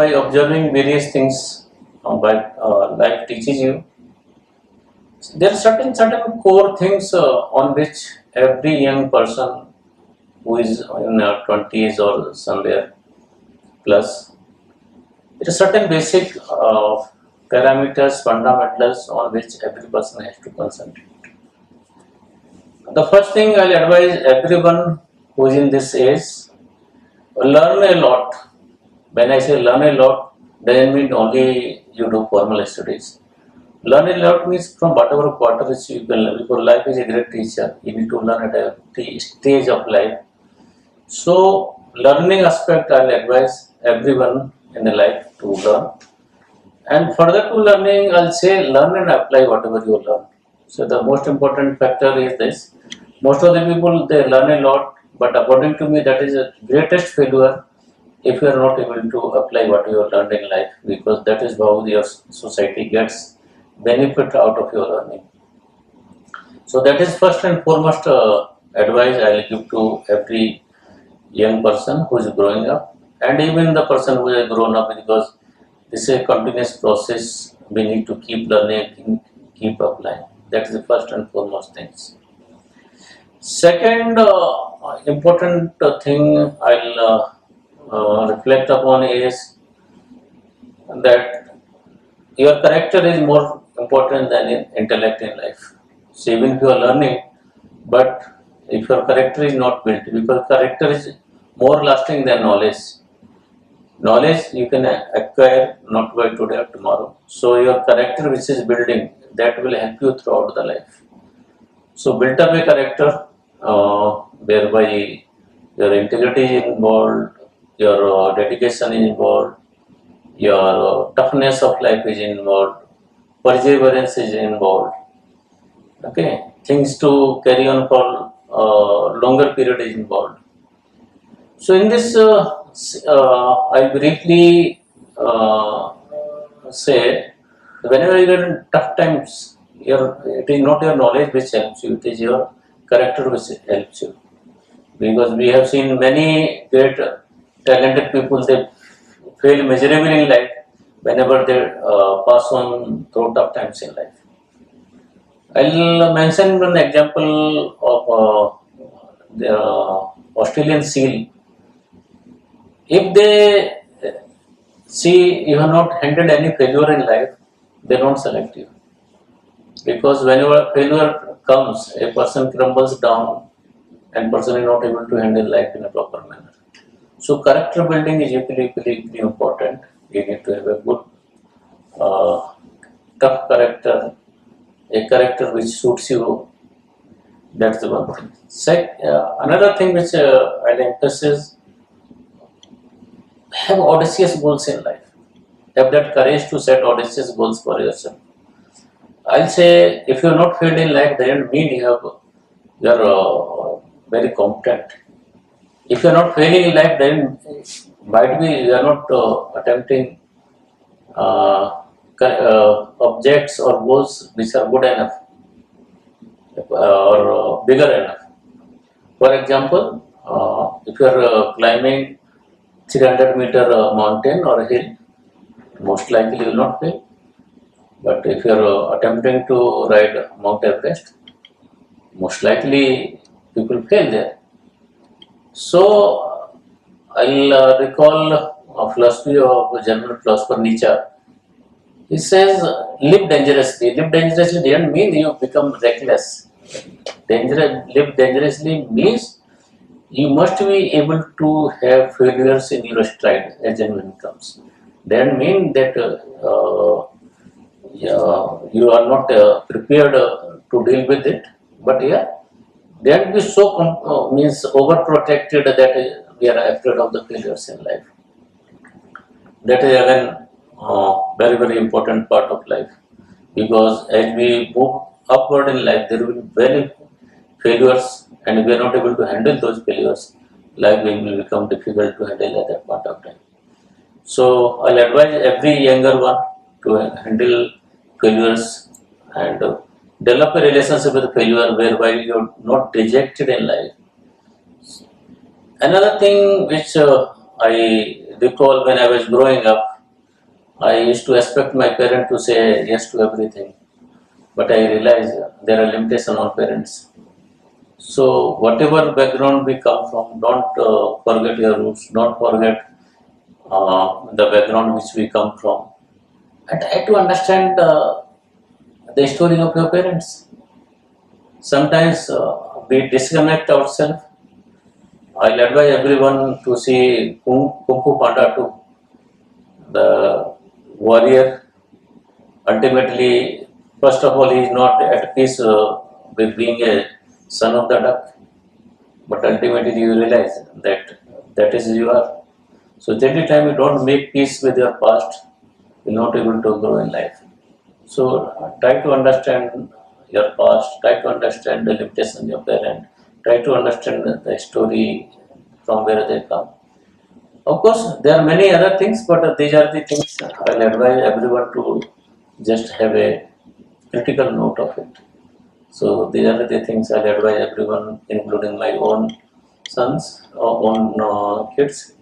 by observing various things by life teaches you. There are certain core things on which every young person who is in 20s or somewhere plus, there are certain basic parameters, fundamentals on which every person has to concentrate. The first thing I'll advise everyone who is in this age, learn a lot. When I say learn a lot, doesn't mean only you do formal studies. Learn a lot means from whatever quarters you can learn, because life is a great teacher. You need to learn at every stage of life. So, learning aspect I'll advise everyone in the life to learn. And further to learning, I'll say learn and apply whatever you learn. So the most important factor is this. Most of the people, they learn a lot, but according to me, that is the greatest failure if you are not able to apply what you have learned in life, because that is how your society gets benefit out of your learning. So that is first and foremost advice I will give to every young person who is growing up, and even the person who has grown up, because this is a continuous process. We need to keep learning, keep applying. That is the first and foremost things. Second important thing I'll reflect upon is that your character is more important than intellect in life. So even if you are learning, but if your character is not built, because character is more lasting than knowledge. Knowledge you can acquire not by today or tomorrow. So your character which is building, that will help you throughout the life. So build up a character whereby your integrity is involved, your dedication is involved, your toughness of life is involved, perseverance is involved. Okay, things to carry on for longer period is involved. So in this, I briefly say, whenever you are in tough times, it is not your knowledge which helps you; it is your character which helps you. Because we have seen many great talented people, they fail miserably in life whenever they pass on through tough times in life. I'll mention one example of the Australian seal. If they see you have not handled any failure in life, they don't select you. Because whenever failure comes, a person crumbles down and person is not able to handle life in a proper manner. So character building is equally important. You need to have a good, tough character, a character which suits you. That's the one thing. Another thing which I'll emphasize, have audacious goals in life. Have that courage to set audacious goals for yourself. I'll say if you're not failed in life, doesn't mean you're very competent. If you're not failing in life, then might be you are not attempting objects or goals which are good enough or bigger enough. For example, if you are climbing 300-meter mountain or a hill, most likely you will not fail. But if you are attempting to ride Mount Everest, most likely people fail there. So I'll recall a philosophy of German philosopher Nietzsche. He says, live dangerously. Live dangerously doesn't mean you become reckless. Live dangerously means you must be able to have failures in your stride as and when it comes. Doesn't mean that you are not prepared to deal with it, but yeah, don't be so means overprotected that we are afraid of the failures in life. That is again very important part of life, because as we move upward in life, there will be many failures, and if we are not able to handle those failures, life will become difficult to handle at that point of time. So I'll advise every younger one to handle failures and develop a relationship with failure whereby you're not rejected in life. Another thing which I recall when I was growing up, I used to expect my parent to say yes to everything, but I realized there are limitations on parents. So whatever background we come from, don't forget your roots. Don't forget the background which we come from, and try to understand the story of your parents. Sometimes we disconnect ourselves. I'll advise everyone to see Kung Fu Panda 2, the warrior. Ultimately, first of all, he is not at peace with being a son of the duck, but ultimately you realize that that is you are. So, every time you don't make peace with your past, you're not able to grow in life. So, try to understand your past, try to understand the limitations of your parent, try to understand the story from where they come. Of course, there are many other things, but these are the things I'll advise everyone to just have a critical note of it. So these are the things I'll advise everyone, including my own sons or own kids,